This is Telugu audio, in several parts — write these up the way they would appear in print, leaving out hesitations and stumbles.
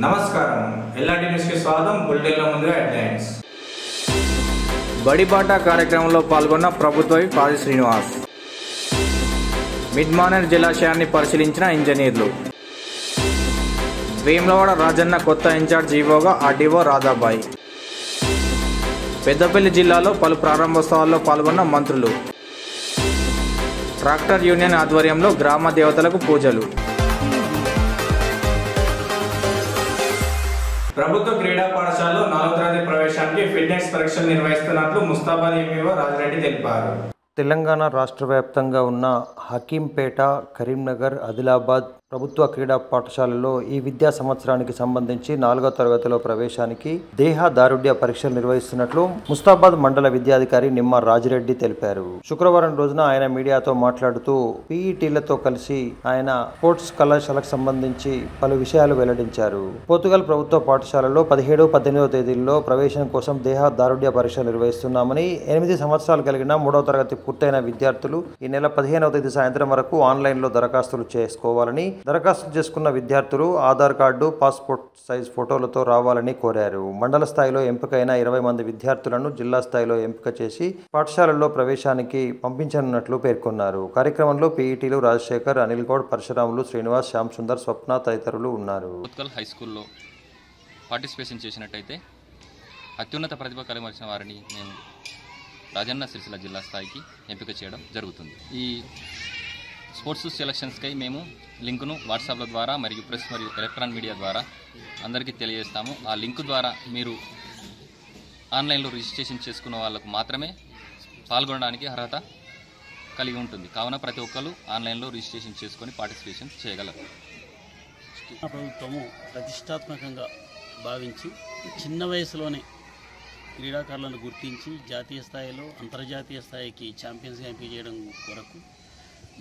నమస్కారం ఎల్ఆర్టీ న్యూస్ కి స్వాగతం. బులెటిన్లో ముందుగా హెడ్లైన్స్. బడిబాట కార్యక్రమంలో పాల్గొన్న ప్రభుత్వ పాది శ్రీనివాస్. మిడ్మానేర్ జలాశయాన్ని పరిశీలించిన ఇంజనీర్లు. వేములవాడ రాజన్న కొత్త ఇన్ఛార్జ్ ఈవోగా ఆర్డీఓ రాధాబాయి. పెద్దపల్లి జిల్లాలో పలు ప్రారంభోత్సవాల్లో పాల్గొన్న మంత్రులు. ట్రాక్టర్ యూనియన్ ఆధ్వర్యంలో గ్రామ దేవతలకు పూజలు. ప్రభుత్వ క్రీడా పాఠశాలలో 4వ తరగతి ప్రవేశానికి ఫిట్నెస్ పరీక్షలు నిర్వహిస్తున్నట్లు ముస్తాబాద్ ఎంఈఓ రాజిరెడ్డి తెలిపారు. తెలంగాణ రాష్ట్ర వ్యాప్తంగా ఉన్న హకీంపేట, కరీంనగర్, ఆదిలాబాద్ ప్రభుత్వ క్రీడా పాఠశాలలో ఈ విద్యా సంవత్సరానికి సంబంధించి 4వ తరగతిలో ప్రవేశానికి దేహదారుఢ్య పరీక్షలు నిర్వహిస్తున్నట్లు ముస్తాబాద్ మండల విద్యాధికారి నిమ్మ రాజిరెడ్డి తెలిపారు. శుక్రవారం రోజున ఆయన మీడియాతో మాట్లాడుతూ పీఈటీలతో కలిసి ఆయన స్పోర్ట్స్ కళాశాలకు సంబంధించి పలు విషయాలు వెల్లడించారు. పోతుగల్ ప్రభుత్వ పాఠశాలలో 17, 18వ తేదీల్లో ప్రవేశం కోసం దేహదారుఢ్య పరీక్షలు నిర్వహిస్తున్నామని, 8 సంవత్సరాలు కలిగిన 3వ తరగతి పూర్తయిన విద్యార్థులు ఈ నెల 15వ తేదీ సాయంత్రం వరకు ఆన్లైన్లో దరఖాస్తులు చేసుకోవాలని, దరఖాస్తు చేసుకున్న విద్యార్థులు ఆధార్ కార్డు, పాస్పోర్ట్ సైజ్ ఫోటోలతో రావాలని కోరారు. మండల స్థాయిలో ఎంపికైన 20 మంది విద్యార్థులను జిల్లా స్థాయిలో ఎంపిక చేసి పాఠశాలల్లో ప్రవేశానికి పంపించనున్నట్లు పేర్కొన్నారు. కార్యక్రమంలో పీఈటీలు రాజశేఖర్, అనిల్ గౌడ్, పరశురాములు, శ్రీనివాస్, శ్యామ్ సుందర్, స్వప్న తదితరులు ఉన్నారు. హై స్కూల్లో పార్టిసిపేషన్ చేసినట్టయితే అత్యున్నత ప్రతిభ కనబరిచిన వారిని మేము రాజన్న సిరిసిల్ల జిల్లా స్థాయికి ఎంపిక చేయడం జరుగుతుంది. ఈ స్పోర్ట్స్ సెలక్షన్స్కై మేము లింకును వాట్సాప్ల ద్వారా మరియు ప్రెస్ మరియు ఎలక్ట్రానిక్ మీడియా ద్వారా అందరికీ తెలియజేస్తాము. ఆ లింకు ద్వారా మీరు ఆన్లైన్లో రిజిస్ట్రేషన్ చేసుకున్న వాళ్ళకు మాత్రమే పాల్గొనడానికి అర్హత కలిగి ఉంటుంది. కావున ప్రతి ఒక్కరు ఆన్లైన్లో రిజిస్ట్రేషన్ చేసుకొని పార్టిసిపేషన్ చేయగలరు. ప్రభుత్వము ప్రతిష్టాత్మకంగా భావించి చిన్న వయసులోనే క్రీడాకారులను గుర్తించి జాతీయ స్థాయిలో, అంతర్జాతీయ స్థాయికి ఛాంపియన్స్గా ఎంపిక చేయడం కొరకు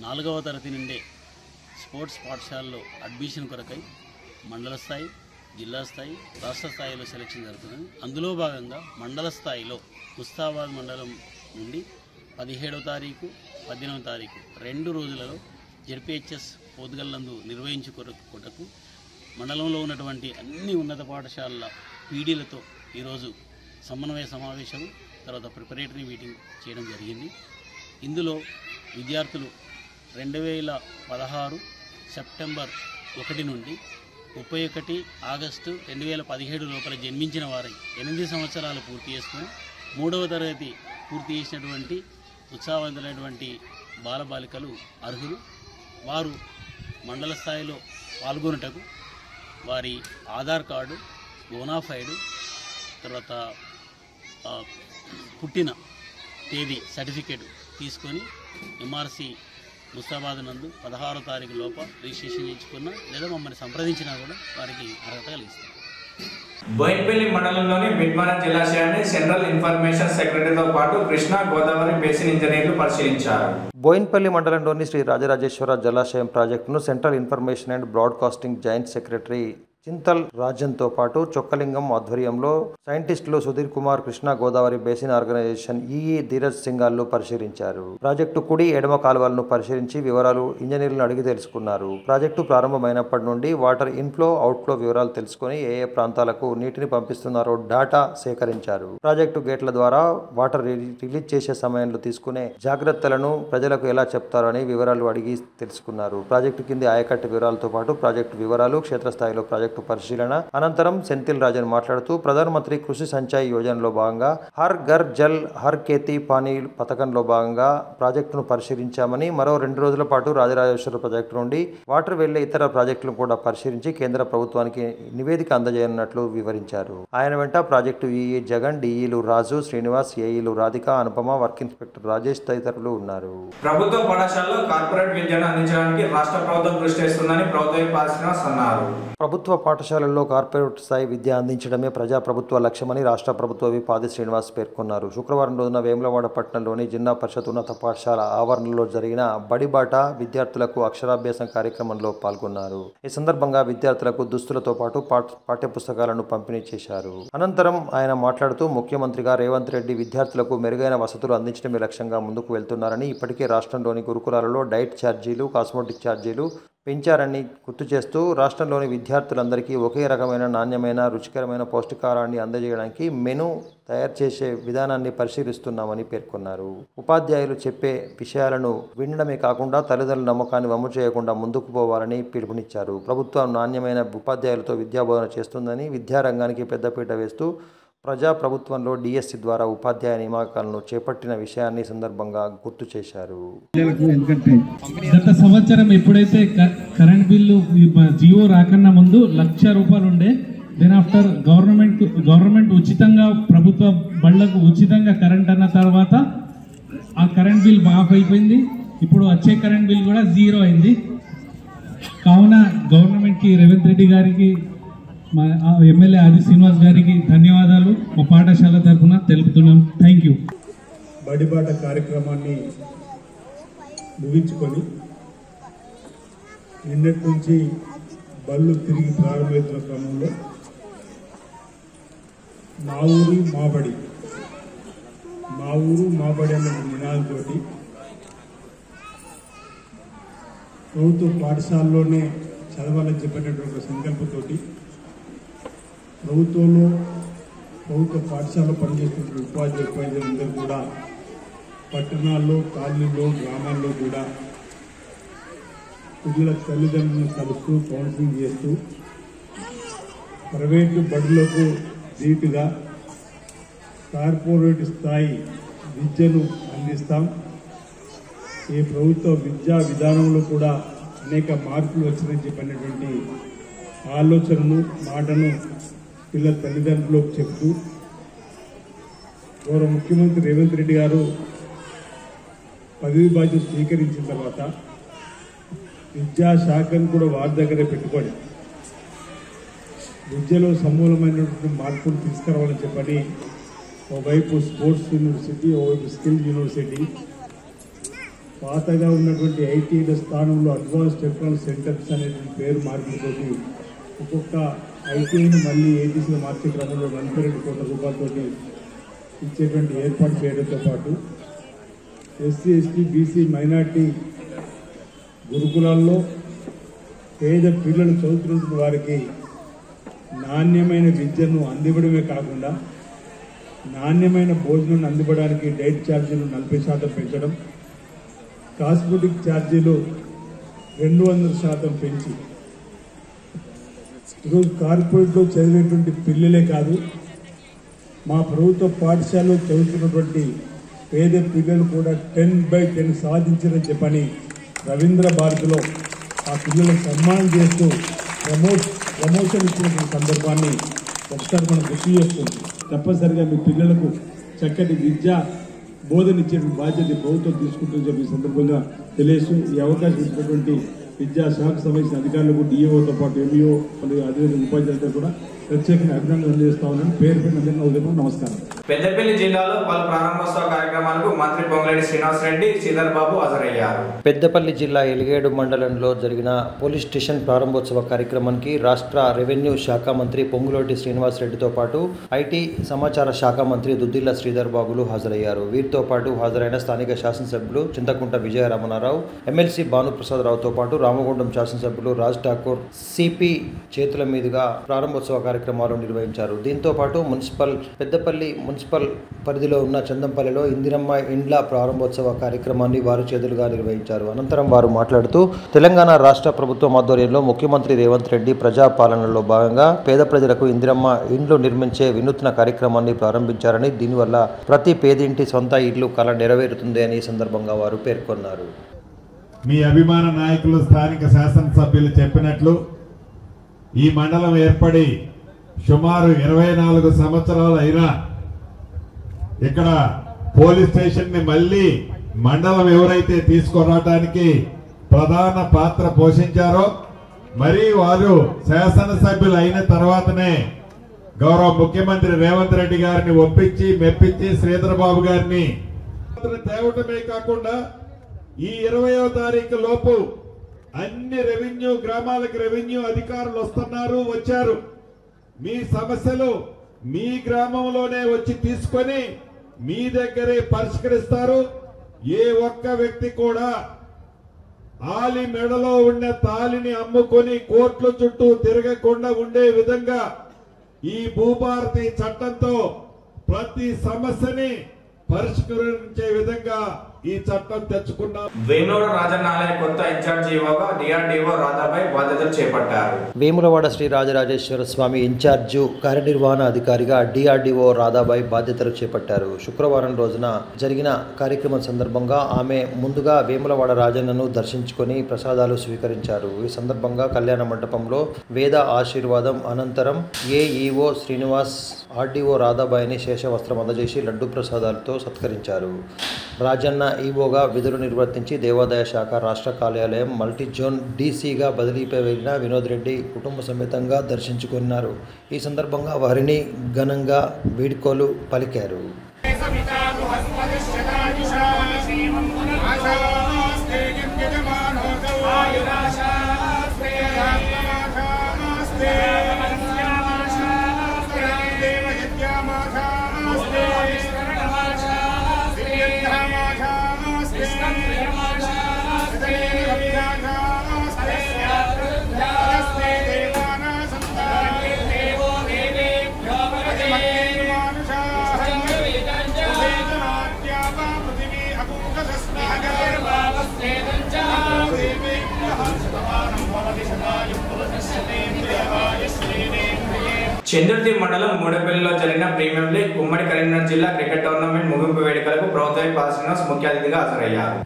4వ తరగతి నుండే స్పోర్ట్స్ పాఠశాలలో అడ్మిషన్ కొరకై మండల స్థాయి, జిల్లా స్థాయి, రాష్ట్ర స్థాయిలో సెలక్షన్ జరుగుతుంది. అందులో భాగంగా మండల స్థాయిలో ముస్తాబాద్ మండలం నుండి 17వ తారీఖు, 18వ తారీఖు 2 రోజులలో జెడ్పీహెచ్ఎస్ పోతుగల్లందు నిర్వహించుకొరకు మండలంలో ఉన్నటువంటి అన్ని ఉన్నత పాఠశాలల పీడీలతో ఈరోజు సమన్వయ సమావేశం, తర్వాత ప్రిపరేటరీ మీటింగ్ చేయడం జరిగింది. ఇందులో విద్యార్థులు 2016 సెప్టెంబర్ 1 నుండి 31 ఆగస్టు 2017 లోపల జన్మించిన వారై 8 సంవత్సరాలు పూర్తి చేసుకుని 3వ తరగతి పూర్తి చేసినటువంటి ఉత్సాహవంతులైనటువంటి బాలబాలికలు అర్హులు. వారు మండల స్థాయిలో పాల్గొనుటకు వారి ఆధార్ కార్డు, బోనాఫైడు, తర్వాత పుట్టిన తేదీ సర్టిఫికేట్ తీసుకొని ఎంఆర్సి ముస్తాబాద్ నందు 16వ తారీఖు లోపల రిజిస్ట్రేషన్ చేయించుకున్నా లేదా మమ్మల్ని సంప్రదించినా కూడా వారికి అర్హత కలిగిస్తారు. బోయిన్పల్లి మండలంలోని మిడ్మానేర్ జలాశయాన్ని సెంట్రల్ ఇన్ఫర్మేషన్ సెక్రటరీతో పాటు కృష్ణా గోదావరి బేసిన్ ఇంజనీర్లు పరిశీలించారు. బోయిన్పల్లి మండలంలోని శ్రీ రాజరాజేశ్వర జలాశయం ప్రాజెక్టును central information and broadcasting joint secretary Chintal రాజన్తో పాటు చొక్కలింగం ఆధ్వర్యంలో సైంటిస్టులు Sudheer Kumar, Krishna Godavari basin organisation EE Dheeraj సింగాల్లు పరిశీలించారు. ప్రాజెక్టు కుడి, ఎడమ కాలువలను పరిశీలించి వివరాలు ఇంజనీర్లను అడిగి తెలుసుకున్నారు. ప్రాజెక్టు ప్రారంభమైనప్పటి నుండి వాటర్ ఇన్ఫ్లో, అవుట్ఫ్లో వివరాలు తెలుసుకుని ఏ ఏ ప్రాంతాలకు నీటిని పంపిస్తున్నారో డాటా సేకరించారు. ప్రాజెక్టు గేట్ల ద్వారా వాటర్ రిలీజ్ చేసే సమయంలో తీసుకునే జాగ్రత్తలను ప్రజలకు ఎలా చెప్తారని వివరాలు అడిగి తెలుసుకున్నారు. ప్రాజెక్టు కింది ఆయకట్టు వివరాలతో పాటు ప్రాజెక్టు వివరాలు, క్షేత్రస్థాయిలో ప్రాజెక్టు పరిశీలన అనంతరం సెంథిల్ రాజన్ మాట్లాడుతూ ప్రధానమంత్రి కృషి సంచాయ్ యోజనలో భాగంగా హర్ ఘర్ జల్ హర్ ఖేతీ పానీ పథకంలో భాగంగా ప్రాజెక్టును పరిశీలించామని, మరో 2 రోజుల పాటు రాజరాజేశ్వర ప్రాజెక్టు నుండి వాటర్ వెళ్లే ఇతర ప్రాజెక్టులను కూడా పరిశీలించి కేంద్ర ప్రభుత్వానికి నివేదిక అందజేయనున్నట్లు వివరించారు. ఆయన వెంట ప్రాజెక్టు ఈఈ జగన్, డిఈలు రాజు, శ్రీనివాస్, ఏఈలు రాధిక, అనుపమ, వర్క్ ఇన్స్పెక్టర్ రాజేష్ తదితరులు ఉన్నారు. ప్రభుత్వ పాఠశాలలో కార్పొరేట్ విద్యను అందించడానికి రాష్ట్ర ప్రభుత్వం కృషి చేస్తుందని ప్రభుత్వ పాది శ్రీనివాస్ అన్నారు. ప్రభుత్వ పాఠశాలల్లో కార్పొరేట్ స్థాయి విద్య అందించడమే ప్రజాప్రభుత్వ లక్ష్యమని రాష్ట్ర ప్రభుత్వ పాది శ్రీనివాస్ పేర్కొన్నారు. శుక్రవారం రోజున వేములవాడ పట్టణంలోని జిల్లా పరిషత్ ఉన్నత పాఠశాల ఆవరణలో జరిగిన బడిబాట విద్యార్థులకు అక్షరాభ్యాసం కార్యక్రమంలో పాల్గొన్నారు. ఈ సందర్భంగా విద్యార్థులకు దుస్తులతో పాటు పాఠ్య పుస్తకాలను పంపిణీ చేశారు. అనంతరం ఆయన మాట్లాడుతూ ముఖ్యమంత్రిగా రేవంత్ రెడ్డి విద్యార్థులకు మెరుగైన వసతులు అందించడమే లక్ష్యంగా ముందుకు వెళ్తున్నారని, ఇప్పటికే రాష్ట్రంలోని గురుకులాలలో డైట్ ఛార్జీలు, కాస్మోటిక్ ఛార్జీలు పెంచారని గుర్తు చేస్తూ రాష్ట్రంలోని విద్యార్థులందరికీ ఒకే రకమైన నాణ్యమైన రుచికరమైన పౌష్టికాహారాన్ని అందజేయడానికి మెను తయారు చేసే విధానాన్ని పరిశీలిస్తున్నామని పేర్కొన్నారు. ఉపాధ్యాయులు చెప్పే విషయాలను వినడమే కాకుండా తల్లిదండ్రుల నమ్మకాన్ని వమ్ము చేయకుండా ముందుకు పోవాలని పిలుపునిచ్చారు. ప్రభుత్వం నాణ్యమైన ఉపాధ్యాయులతో విద్యాబోధన చేస్తుందని, విద్యారంగానికి పెద్దపీట వేస్తూ ప్రజాప్రభుత్వంలో డిఎస్సి ద్వారా ఉపాధ్యాయ నియామకాలను చేపట్టిన విషయాన్ని సందర్భంగా గుర్తు చేశారు. ఎందుకంటే గత సంవత్సరం ఎప్పుడైతే కరెంట్ బిల్లు జియో రాకన్నా ముందు ₹1,00,000 ఉండే, దెన్ ఆఫ్టర్ గవర్నమెంట్ ఉచితంగా ప్రభుత్వ బళ్ళకు ఉచితంగా కరెంట్ అన్న తర్వాత ఆ కరెంట్ బిల్ మాఫ్ అయిపోయింది. ఇప్పుడు వచ్చే కరెంట్ బిల్ కూడా 0 అయింది. కావున గవర్నమెంట్కి, రేవంత్ రెడ్డి గారికి, మా ఎమ్మెల్యే ఆది శ్రీనివాస్ గారికి ధన్యవాదాలు మా పాఠశాల తరఫున తెలుపుతున్నాం. Thank you. బడిబాట కార్యక్రమాన్ని ముగించుకొని నిన్నటి నుంచి బళ్ళు తిరిగి ప్రారంభమవుతున్న క్రమంలో మా ఊరు మాబడి అన్న నినాదంతోటి ప్రభుత్వ పాఠశాలలోనే చదవాలని చెప్పేటటువంటి సంకల్పంతోటి ప్రభుత్వ పాఠశాలలో పనిచేస్తున్న ఉపాధ్యాయులందరూ కూడా పట్టణాల్లో, కాలనీల్లో, గ్రామాల్లో కూడా పిల్లల తల్లిదండ్రులను కలుస్తూ కౌన్సిలింగ్ చేస్తూ ప్రైవేటు బడులకు ధీటుగా కార్పొరేట్ స్థాయి విద్యను అందిస్తాం. ఈ ప్రభుత్వ విద్యా విధానంలో కూడా అనేక మార్పులు వచ్చినాయని చెప్పినటువంటి ఆలోచనను, మాటను పిల్లల తల్లిదండ్రులకు చెప్తూ గౌరవ ముఖ్యమంత్రి రేవంత్ రెడ్డి గారు పదవి బాధ్యత స్వీకరించిన తర్వాత విద్యాశాఖను కూడా వారి దగ్గరే పెట్టుకొని విద్యలో సమూలమైనటువంటి మార్పులు తీసుకురావాలని చెప్పని ఓవైపు స్పోర్ట్స్ యూనివర్సిటీ, ఓవైపు స్కిల్ యూనివర్సిటీ, పాతగా ఉన్నటువంటి ఐటీల స్థానంలో అడ్వాన్స్ టెక్నాలజీ సెంటర్స్ అనేటువంటి పేరు మార్పులతోటి ఒక్కొక్క ఐటీని మళ్ళీ ఏటీసీలో మార్చే క్రమంలో ₹42 కోట్ల ఇచ్చేటువంటి ఏర్పాటు చేయడంతో పాటు ఎస్సీ, ఎస్టీ, బీసీ, మైనార్టీ గురుకులాల్లో పేద పిల్లలు చదువుతున్న వారికి నాణ్యమైన విద్యను అందివ్వడమే కాకుండా నాణ్యమైన భోజనం అందివ్వడానికి డైట్ ఛార్జీలు 40% పెంచడం, కాస్మెటిక్ ఛార్జీలు 200% పెంచి ఈరోజు కార్పొరేట్లో చదివేటువంటి పిల్లలే కాదు, మా ప్రభుత్వ పాఠశాలలో చదువుతున్నటువంటి పేద పిల్లలు కూడా 10/10 సాధించారని చెప్పని రవీంద్ర భారతిలో ఆ పిల్లలకు సన్మానం చేస్తూ ప్రమోషన్ ఇచ్చినటువంటి సందర్భాన్ని ఒకసారి మనం గుర్తు చేస్తుంది. తప్పనిసరిగా మీ పిల్లలకు చక్కటి విద్యా బోధన ఇచ్చే బాధ్యత ప్రభుత్వం తీసుకుంటుందని చెప్పి సందర్భంగా తెలియజేస్తూ ఈ అవకాశం ఇచ్చినటువంటి విద్యాశాఖకు సంబంధించిన అధికారులకు, డిఈఓతో పాటు ఎంఈఓ మరియు అదేవిధంగా ఉపాధ్యాయులతో కూడా ప్రత్యేకంగా అభినందనలు అందజేస్తా ఉన్నాను. పేరు ఉదయం నమస్కారం. పెద్దపల్లి జిల్లాలో పలు ప్రారంభోత్సవ కార్యక్రమాలకు మంత్రి పొంగులేటి శ్రీనివాస్ రెడ్డి, శ్రీధర్ బాబు హాజరయ్యారు. పెద్దపల్లి జిల్లా ఎలిగేడు మండలంలో జరిగిన పోలీస్ స్టేషన్ ప్రారంభోత్సవ కార్యక్రమానికి రాష్ట్ర రెవెన్యూ శాఖ మంత్రి పొంగులేటి శ్రీనివాస్ రెడ్డితో పాటు ఐటీ సమాచార శాఖ మంత్రి దుద్దిల్ల శ్రీధర్ బాబులు హాజరయ్యారు. వీరితో పాటు హాజరైన స్థానిక శాసనసభ్యులు చింతకుంట విజయ రమణారావు, ఎమ్మెల్సీ భానుప్రసాద్ రావుతో పాటు రామగుండం శాసనసభ్యులు రాజ్ ఠాకూర్ సిపి చేతుల మీదుగా ప్రారంభోత్సవ కార్యక్రమాలు నిర్వహించారు. దీంతో పాటు పెద్దపల్లి మున్సిపల్ పరిధిలో ఉన్న చందంపల్లిలో ఇందిరమ్మ ఇండ్ల ప్రారంభోత్సవ కార్యక్రమాన్ని వారి చేతులుగా నిర్వహించారు. అనంతరం వారు మాట్లాడుతూ తెలంగాణ రాష్ట్ర ప్రభుత్వం ఆధ్వర్యంలో ముఖ్యమంత్రి రేవంత్ రెడ్డి ప్రజాపాలనలో భాగంగా పేద ప్రజలకు ఇందిరమ్మ ఇండ్లు నిర్మించే వినూత్న కార్యక్రమాన్ని ప్రారంభించారని, దీనివల్ల ప్రతి పేదింటి సొంత ఇల్లు కల నెరవేరుతుంది అని ఈ సందర్భంగా వారు పేర్కొన్నారు. మీ అభిమాన నాయకులు స్థానిక శాసనసభ్యులు చెప్పినట్లు ఈ మండలం ఏర్పడి సుమారు 24 సంవత్సరాలు అయినా ఇక్కడ పోలీస్ స్టేషన్ ని మళ్ళీ మండలం ఎవరైతే తీసుకురావడానికి ప్రధాన పాత్ర పోషించారో, మరి వారు శాసనసభ్యులు అయిన తర్వాతనే గౌరవ ముఖ్యమంత్రి రేవంత్ రెడ్డి గారిని ఒప్పించి మెప్పించి శ్రీధర్ బాబు గారిని తేవటమే కాకుండా ఈ 20వ తారీఖు లోపు అన్ని రెవెన్యూ గ్రామాలకు రెవెన్యూ అధికారులు వచ్చారు. మీ సమస్యలు మీ గ్రామంలోనే వచ్చి తీసుకొని మీ దగ్గరే పరిష్కరిస్తారు. ఏ ఒక్క వ్యక్తి కూడా ఆలి మెడలో ఉన్న తాలిని అమ్ముకొని కోర్టుల చుట్టూ తిరగకుండా ఉండే విధంగా ఈ భూభారతి చట్టంతో ప్రతి సమస్యని పరిష్కరించే విధంగా ఈ చట్టం తెచ్చుకున్నాం. వేములవాడ రాజన్న ఆలయ కొత్త ఇన్ఛార్జ్ జీవోగా డిఆర్డీఓ రాధాబాయ్ బాధ్యతలు చేపట్టారు. వేములవాడ శ్రీ రాజరాజేశ్వర స్వామి ఇన్ఛార్జు కార్యనిర్వహణ అధికారిగా డిఆర్డీఓ రాధాబాయ్ బాధ్యతలు చేపట్టారు. శుక్రవారం రోజున జరిగిన కార్యక్రమం సందర్భంగా ఆమె ముందుగా వేములవాడ రాజన్నను దర్శించుకొని ప్రసాదాలు స్వీకరించారు. ఈ సందర్భంగా కళ్యాణ మండపంలో వేద ఆశీర్వాదం అనంతరం ఏఈఓ శ్రీనివాస్ ఆర్డీఓ రాధాబాయిని శేషవస్త్రం అందజేసి లడ్డు ప్రసాదాలతో సత్కరించారు. రాజన్న ఈవోగా విధులు నిర్వర్తించి దేవాదాయ శాఖ రాష్ట్ర కార్యాలయం మల్టీ జోన్ డీసీగా బదిలీపై వెళ్లిన వినోద్ రెడ్డి కుటుంబ సమేతంగా దర్శించుకున్నారు. ఈ సందర్భంగా వారిని ఘనంగా వీడ్కోలు పలికారు. చంద్రుతి మండలం మూడపల్లిలో జరిగిన ప్రీమియం లీగ్ ఉమ్మడి కరీంనగర్ జిల్లా క్రికెట్ టోర్నమెంట్ ముగింపు వేడుకలకు ప్రభుత్వ పాసినస్ ముఖ్య అతిథిగా హాజరయ్యారు.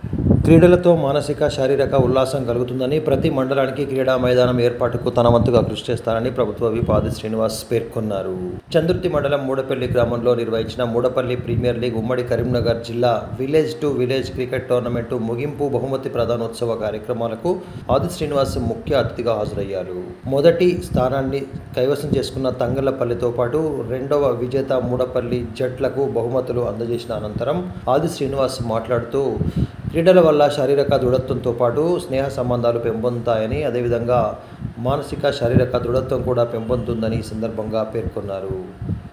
క్రీడలతో మానసిక శారీరక ఉల్లాసం కలుగుతుందని ప్రతి మండలానికి క్రీడా మైదానం ఏర్పాటుకు తన వంతుగా కృషి చేస్తారని ప్రభుత్వ విప్ ఆది శ్రీనివాస్ పేర్కొన్నారు. చంద్రుతి మండలం మూడపల్లి గ్రామంలో నిర్వహించిన మూడపల్లి ప్రీమియర్ లీగ్ ఉమ్మడి కరీంనగర్ జిల్లా village to village cricket tournament ముగింపు బహుమతి ప్రదానోత్సవ కార్యక్రమాలకు ఆది శ్రీనివాస్ ముఖ్య అతిథిగా హాజరయ్యారు. మొదటి స్థానాన్ని కైవసం చేసుకున్న తంగళ్లపల్లితో పాటు రెండవ విజేత మూడపల్లి జట్లకు బహుమతులు అందజేసిన అనంతరం ఆది శ్రీనివాస్ మాట్లాడుతూ క్రీడల వల్ల శారీరక దృఢత్వంతో పాటు స్నేహ సంబంధాలు పెంపొందుతాయని, అదేవిధంగా మానసిక శారీరక దృఢత్వం కూడా పెంపొందుతుందని ఈ సందర్భంగా పేర్కొన్నారు.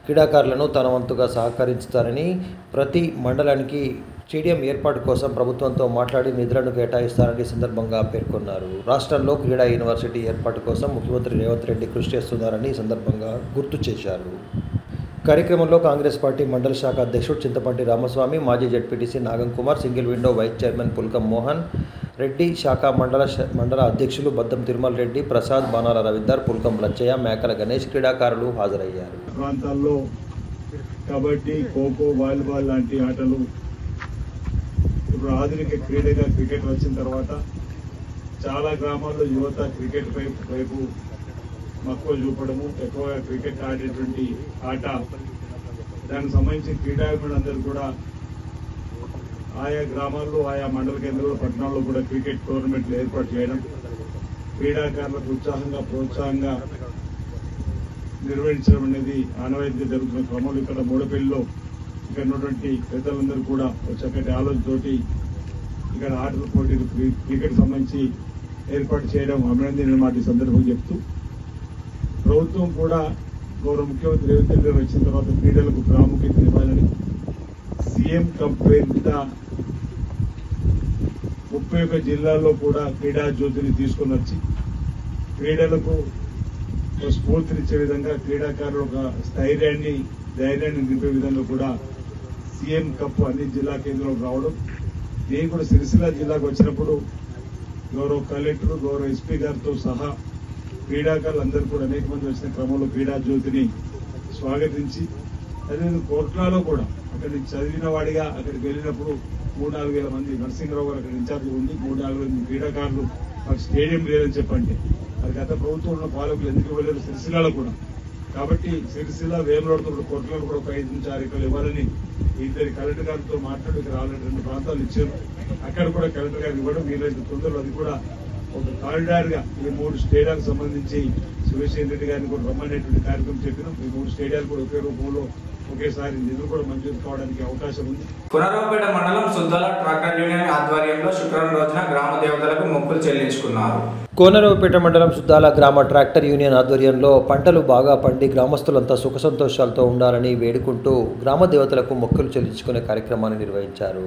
క్రీడాకారులను తన వంతుగా సహకరించుతారని, ప్రతి మండలానికి స్టేడియం ఏర్పాటు కోసం ప్రభుత్వంతో మాట్లాడి నిధులను కేటాయిస్తారని సందర్భంగా పేర్కొన్నారు. రాష్ట్రంలో క్రీడా యూనివర్సిటీ ఏర్పాటు కోసం ముఖ్యమంత్రి రేవంత్ రెడ్డి కృషి చేస్తున్నారని ఈ సందర్భంగా గుర్తు చేశారు. కార్యక్రమంలో కాంగ్రెస్ పార్టీ మండల శాఖ అధ్యక్షుడు చింతపంటి రామస్వామి, మాజీ ZPTC Nagam Kumar, single window vice chairman Pulkam Mohan Reddy, శాఖ మండల అధ్యక్షులు బద్దం తిరుమల్ రెడ్డి, ప్రసాద్, బాణాల రవీందర్, పుల్కం లచ్చయ్య, మేకల గణేష్ క్రీడాకారులు హాజరయ్యారు. ప్రాంతాల్లో కబడ్డీ, ఖోఖో, వాలీబాల్ లాంటి ఆటలు ఇప్పుడు ఆధునిక క్రీడగా క్రికెట్ వచ్చిన తర్వాత చాలా గ్రామాల్లో యువత క్రికెట్ వైపు మక్కువ చూపడము, ఎక్కువగా క్రికెట్ ఆడేటువంటి ఆట, దానికి సంబంధించి క్రీడాభిమానులందరూ కూడా ఆయా గ్రామాల్లో, ఆయా మండల కేంద్రాల్లో, పట్టణాల్లో కూడా క్రికెట్ టోర్నమెంట్లు ఏర్పాటు చేయడం, క్రీడాకారులకు ప్రోత్సాహంగా నిర్వహించడం అనేది ఆనవాయితీగా జరుగుతున్న క్రమంలో ఇక్కడ మూడపల్లిలో ఇక్కడ ఉన్నటువంటి పెద్దలందరూ కూడా చక్కటి ఆలోచనతోటి ఇక్కడ ఆటల పోటీలు క్రికెట్ సంబంధించి ఏర్పాటు చేయడం అభినందనీయ మాట ఈ సందర్భంగా చెప్తూ, ప్రభుత్వం కూడా గౌరవ ముఖ్యమంత్రి రేవంత్ రెడ్డి గారు వచ్చిన తర్వాత క్రీడలకు ప్రాముఖ్యత ఇవ్వాలని సీఎం కప్ పేరిట 31 జిల్లాల్లో కూడా క్రీడా జ్యోతిని తీసుకుని వచ్చి క్రీడలకు స్ఫూర్తినిచ్చే విధంగా, క్రీడాకారులు ఒక ధైర్యాన్ని నింపే విధంగా కూడా సీఎం కప్ అన్ని జిల్లా కేంద్రంలో రావడం, నేను కూడా సిరిసిల్ల జిల్లాకు వచ్చినప్పుడు గౌరవ కలెక్టర్, గౌరవ ఎస్పీ గారితో సహా క్రీడాకారులందరూ కూడా అనేక మంది వచ్చిన క్రమంలో క్రీడా జ్యోతిని స్వాగతించి, అదేవిధంగా కోట్లాలో కూడా అక్కడి చదివిన వాడిగా అక్కడికి వెళ్ళినప్పుడు 3-4 వేల మంది, నరసింహరావు గారు అక్కడ ఇన్ఛార్జ్ ఉంది, 3-4 వేల క్రీడాకారులు మాకు స్టేడియం లేదని చెప్పండి, అది గత ప్రభుత్వం ఉన్న పాలకులు ఎందుకు వెళ్ళారు సిరిసిల్లలో కూడా. కాబట్టి సిరిసిల్ల, వేములవాడతో కోట్లలో కూడా ఒక 5-6 ఎకరాలు ఇవ్వాలని ఇద్దరి కలెక్టర్ గారితో మాట్లాడి ఇక్కడ ఆల్రెడీ 2 ప్రాంతాలు ఇచ్చారు. అక్కడ కూడా కలెక్టర్ గారికి ఇవ్వడం, వీలైతే తొందరలో అది కూడా ఒక కారిడార్ గా ఈ 3 స్టేడియాలకు సంబంధించి సురేష్ రెడ్డి గారిని కూడా రమ్మనేటువంటి కార్యక్రమం చెప్పినాం. ఈ 3 స్టేడియాలు కూడా ఒకే రూపంలో ఒకేసారి నిధులు కూడా మంజూరు కావడానికి అవకాశం ఉంది. పునరావుపేట మండలం సుద్దాల ట్రాక్టర్ యూనియన్ ఆధ్వర్యంలో శుక్రవారం రోజున గ్రామ దేవతలకు మొక్కులు చెల్లించుకున్నారు. కోనరావుపేట మండలం సుద్దాల గ్రామ ట్రాక్టర్ యూనియన్ ఆధ్వర్యంలో పంటలు బాగా పండి గ్రామస్తులంతా సుఖ సంతోషాలతో ఉండాలని వేడుకుంటూ గ్రామ దేవతలకు మొక్కులు చెల్లించుకునే కార్యక్రమాన్ని నిర్వహించారు.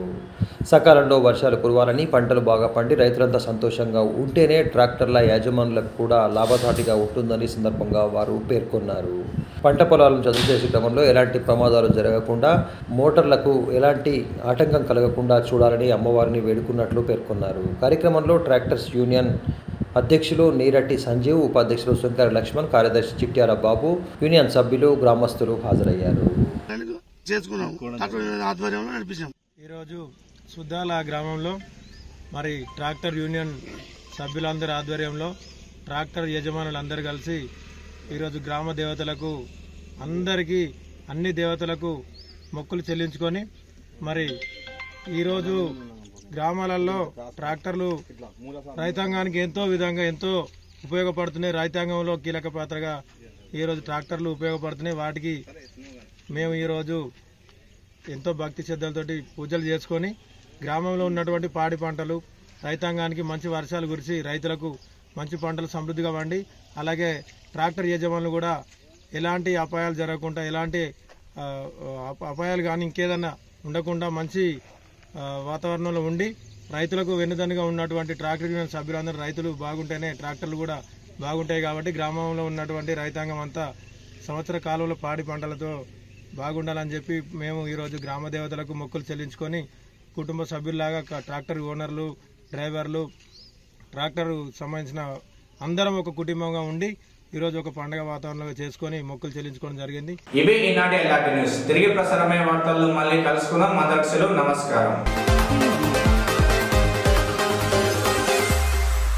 సకాలంలో వర్షాలు కురవాలని, పంటలు బాగా పండి రైతులంతా సంతోషంగా ఉంటేనే ట్రాక్టర్ల యాజమానులకు కూడా లాభసాటిగా ఉంటుందని సందర్భంగా వారు పేర్కొన్నారు. పంట పొలాలను చదువు చేసే క్రమంలో ఎలాంటి ప్రమాదాలు జరగకుండా, మోటార్లకు ఎలాంటి ఆటంకం కలగకుండా చూడాలని అమ్మవారిని వేడుకున్నట్లు పేర్కొన్నారు. కార్యక్రమంలో ట్రాక్టర్స్ యూనియన్ అధ్యక్షులు నీరటి సంజీవ్, ఉపాధ్యక్షులు శంకర లక్ష్మణ్, కార్యదర్శి చిట్యాల బాబు, యూనియన్ సభ్యులు, గ్రామస్తులు హాజరయ్యారు. ఈరోజు సుద్దాల గ్రామంలో మరి ట్రాక్టర్ యూనియన్ సభ్యులందరి ఆధ్వర్యంలో ట్రాక్టర్ యజమానులందరూ కలిసి ఈరోజు గ్రామ దేవతలకు అందరికీ అన్ని దేవతలకు మొక్కులు చెల్లించుకొని మరి ఈరోజు గ్రామాలలో ట్రాక్టర్లు రైతాంగానికి ఎంతో విధంగా ఎంతో ఉపయోగపడుతున్నాయి. రైతాంగంలో కీలక పాత్రగా ఈరోజు ట్రాక్టర్లు ఉపయోగపడుతున్నాయి. వాటికి మేము ఈరోజు ఎంతో భక్తి శ్రద్ధలతోటి పూజలు చేసుకొని గ్రామంలో ఉన్నటువంటి పాడి పంటలు రైతాంగానికి మంచి వర్షాలు కురిసి రైతులకు మంచి పంటలు సమృద్ధిగా పండి, అలాగే ట్రాక్టర్ యజమానులు కూడా ఎలాంటి అపాయాలు జరగకుండా, ఎలాంటి అపాయాలు కానీ ఇంకేదన్నా ఉండకుండా మంచి వాతావరణంలో ఉండి రైతులకు వెన్నుదన్నుగా ఉన్నటువంటి ట్రాక్టర్ యూనియన్ సభ్యులందరూ రైతులు బాగుంటేనే ట్రాక్టర్లు కూడా బాగుంటాయి. కాబట్టి గ్రామంలో ఉన్నటువంటి రైతాంగం అంతా సంవత్సర కాలంలో పాడి పంటలతో బాగుండాలని చెప్పి మేము ఈరోజు గ్రామ దేవతలకు మొక్కులు చెల్లించుకొని కుటుంబ సభ్యుల్లాగా ట్రాక్టర్ ఓనర్లు, డ్రైవర్లు, ట్రాక్టర్ సంబంధించిన అందరం ఒక కుటుంబంగా ఉండి ఈరోజు ఒక పండుగ వాతావరణంలో చేసుకొని మొక్కులు చెల్లించుకోవడం జరిగింది. ఇవే ఈనాటి ఎల్ఆర్టీ న్యూస్. తిరిగి ప్రసారమయ్యే వార్తల్లో మళ్ళీ కలుసుకుందాం. అందరికీ నమస్కారం.